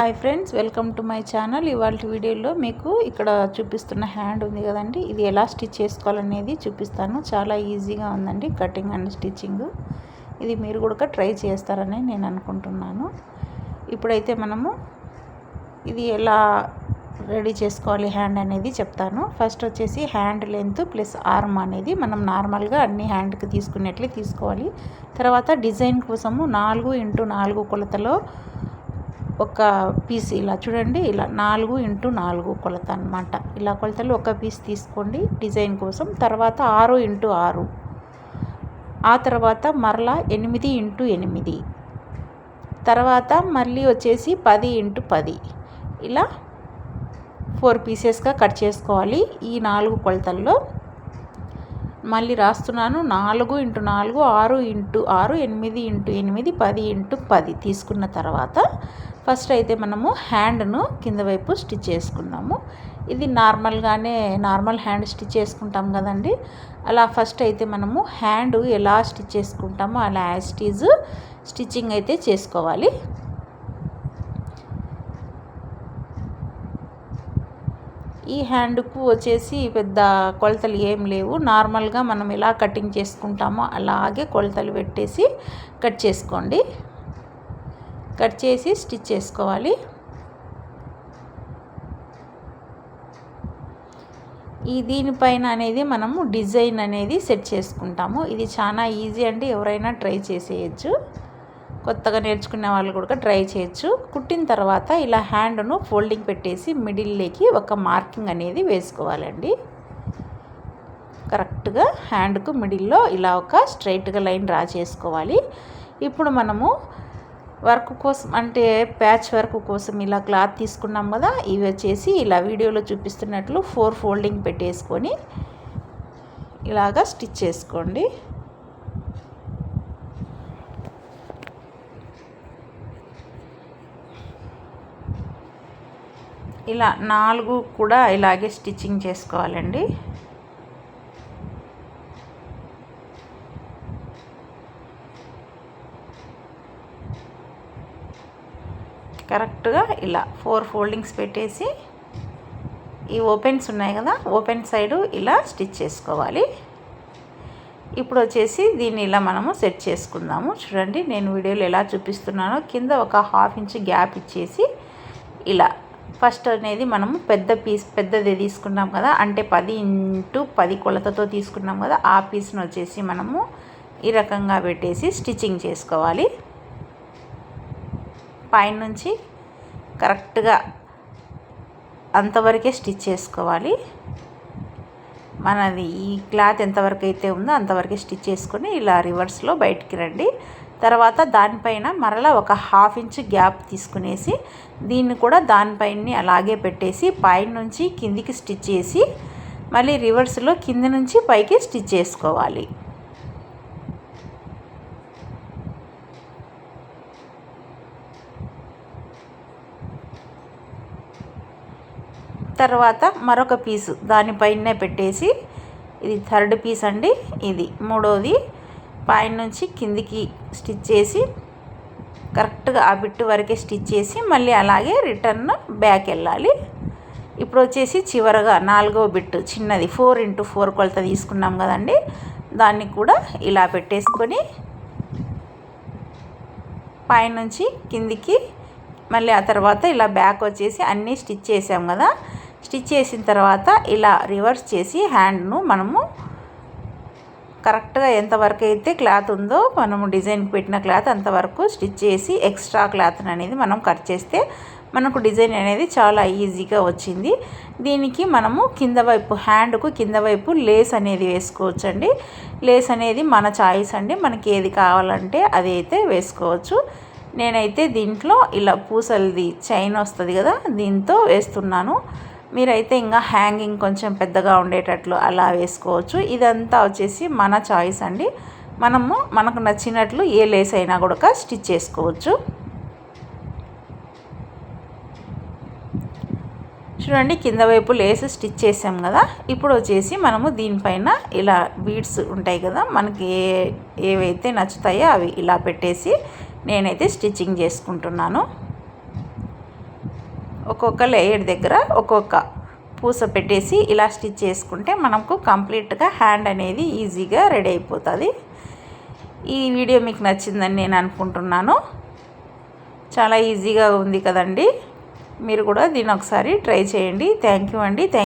Hi friends, welcome to my channel. ఇవాళ వీడియోలో మీకు ఇక్కడ చూపిస్తున్న హ్యాండ్ ఉంది కదండి, ఇది ఎలా స్టిచ్ చేసుకోవాలనేది చూపిస్తాను. చాలా ఈజీగా ఉందండి కటింగ్ అండ్ స్టిచ్చింగ్. ఇది మీరు కూడా ట్రై చేస్తారని నేను అనుకుంటున్నాను. ఇప్పుడైతే మనము ఇది ఎలా రెడీ చేసుకోవాలి హ్యాండ్ అనేది చెప్తాను. ఫస్ట్ వచ్చేసి హ్యాండ్ లెంత్ ప్లస్ ఆర్మ్ అనేది మనం నార్మల్గా అన్ని హ్యాండ్కి తీసుకున్నట్లే తీసుకోవాలి. తర్వాత డిజైన్ కోసము 4x4 కొలతలో ఒక పీస్ ఇలా చూడండి, ఇలా 4x4 కొలత అన్నమాట. ఇలా కొలతలు ఒక పీస్ తీసుకోండి డిజైన్ కోసం. తర్వాత 6x6, ఆ తర్వాత మరలా 8x8, తర్వాత మళ్ళీ వచ్చేసి 10x10, ఇలా 4 పీసెస్గా కట్ చేసుకోవాలి. ఈ 4 కొలతల్లో మళ్ళీ రాస్తున్నాను. 4x4, 6x6, 8x8, 10x10 తీసుకున్న తర్వాత ఫస్ట్ అయితే మనము హ్యాండ్ను కింద వైపు స్టిచ్ చేసుకుందాము. ఇది నార్మల్ హ్యాండ్ స్టిచ్ చేసుకుంటాం కదండి, అలా ఫస్ట్ అయితే మనము హ్యాండ్ ఎలా స్టిచ్ చేసుకుంటామో అలా యాజ్ స్టిచ్చింగ్ అయితే చేసుకోవాలి. ఈ హ్యాండ్కు వచ్చేసి పెద్ద కొలతలు ఏం లేవు. నార్మల్గా మనం ఎలా కటింగ్ చేసుకుంటామో అలాగే కొలతలు పెట్టేసి కట్ చేసుకోండి. కట్ చేసి స్టిచ్ చేసుకోవాలి. దీనిపైన అనేది మనము డిజైన్ అనేది సెట్ చేసుకుంటాము. ఇది చాలా ఈజీ అండి, ఎవరైనా ట్రై చేసేయచ్చు. కొత్తగా నేర్చుకునే వాళ్ళు కూడా ట్రై చేయొచ్చు. కుట్టిన తర్వాత ఇలా హ్యాండ్ను ఫోల్డింగ్ పెట్టేసి మిడిల్లోకి ఒక మార్కింగ్ అనేది వేసుకోవాలండి. కరెక్ట్గా హ్యాండ్కు మిడిల్లో ఇలా ఒక స్ట్రైట్గా లైన్ డ్రా చేసుకోవాలి. ఇప్పుడు మనము వర్క్ కోసం అంటే ప్యాచ్ వర్క్ కోసం ఇలా క్లాత్ తీసుకున్నాం కదా, ఇవి వచ్చేసి ఇలా వీడియోలో చూపిస్తున్నట్లు 4 ఫోల్డింగ్ పెట్టేసుకొని ఇలాగా స్టిచ్ చేసుకోండి. ఇలా 4 కూడా ఇలాగే స్టిచ్చింగ్ చేసుకోవాలండి. కరెక్ట్గా ఇలా 4 ఫోల్డింగ్స్ పెట్టేసి ఈ ఓపెన్స్ ఉన్నాయి కదా, ఓపెన్ సైడు ఇలా స్టిచ్ చేసుకోవాలి. ఇప్పుడు వచ్చేసి దీన్ని ఇలా మనము సెట్ చేసుకుందాము. చూడండి, నేను వీడియోలో ఎలా చూపిస్తున్నానో కింద ఒక 1/2 ఇంచ్ గ్యాప్ ఇచ్చేసి ఇలా ఫస్ట్ అనేది మనము పెద్దది తీసుకున్నాం కదా, అంటే 10x10 కొలతతో తీసుకున్నాం కదా, ఆ పీస్ను వచ్చేసి మనము ఈ రకంగా పెట్టేసి స్టిచ్చింగ్ చేసుకోవాలి. పైనుంచి కరెక్ట్గా అంతవరకే స్టిచ్ చేసుకోవాలి. మనది ఈ క్లాత్ ఎంతవరకు అయితే ఉందో అంతవరకే స్టిచ్ చేసుకొని ఇలా రివర్స్లో బయటికి రండి. తర్వాత దానిపైన మరలా ఒక 1/2 ఇంచ్ గ్యాప్ తీసుకునేసి దీన్ని కూడా దానిపైన అలాగే పెట్టేసి పైనుంచి కిందికి స్టిచ్ చేసి మళ్ళీ రివర్స్లో కింది నుంచి పైకి స్టిచ్ చేసుకోవాలి. తర్వాత మరొక పీసు దానిపైనే పెట్టేసి, ఇది 3rd పీస్ అండి, ఇది 3వది, పైన నుంచి కిందికి స్టిచ్ చేసి కరెక్ట్గా ఆ బిట్టు వరకే స్టిచ్ చేసి మళ్ళీ అలాగే రిటర్న్ బ్యాక్ వెళ్ళాలి. ఇప్పుడు వచ్చేసి చివరగా 4వ బిట్టు చిన్నది 4x4 కొలత తీసుకున్నాం కదండి, దాన్ని కూడా ఇలా పెట్టేసుకొని పైనుంచి కిందికి మళ్ళీ ఆ తర్వాత ఇలా బ్యాక్ వచ్చేసి అన్నీ స్టిచ్ చేసాం కదా, స్టిచ్ చేసిన తర్వాత ఇలా రివర్స్ చేసి హ్యాండ్ను మనము కరెక్ట్గా ఎంతవరకు అయితే క్లాత్ ఉందో మనము డిజైన్కి పెట్టిన క్లాత్ అంతవరకు స్టిచ్ చేసి ఎక్స్ట్రా క్లాత్ అనేది మనం కట్ చేస్తే మనకు డిజైన్ అనేది చాలా ఈజీగా వచ్చింది. దీనికి మనము హ్యాండ్కు కింద వైపు లేస్ అనేది వేసుకోవచ్చండి. లేస్ అనేది మన చాయిస్ అండి, మనకి ఏది కావాలంటే అది అయితే వేసుకోవచ్చు. నేనైతే దీంట్లో ఇలా పూసలది చైన్ వస్తుంది కదా, దీంతో వేస్తున్నాను. మీరైతే ఇంకా హ్యాంగింగ్ కొంచెం పెద్దగా ఉండేటట్లు అలా వేసుకోవచ్చు. ఇదంతా వచ్చేసి మన చాయిస్ అండి, మనకు నచ్చినట్లు ఏ లేస్ అయినా కూడా స్టిచ్ చేసుకోవచ్చు. చూడండి, కింద వైపు లేస్ స్టిచ్ చేసాం కదా, ఇప్పుడు వచ్చేసి మనము దీనిపైన ఇలా బీడ్స్ ఉంటాయి కదా, మనకి ఏవైతే నచ్చుతాయో అవి ఇలా పెట్టేసి నేనైతే స్టిచ్చింగ్ చేసుకుంటున్నాను. ఒక్కొక్క లేయర్ దగ్గర ఒక్కొక్క పూస పెట్టేసి ఇలా స్టిచ్ చేసుకుంటే మనకు కంప్లీట్గా హ్యాండ్ అనేది ఈజీగా రెడీ అయిపోతుంది. ఈ వీడియో మీకు నచ్చిందని నేను అనుకుంటున్నాను. చాలా ఈజీగా ఉంది కదండి. మీరు కూడా దీన్ని ఒకసారి ట్రై చేయండి. థ్యాంక్ యూ అండి.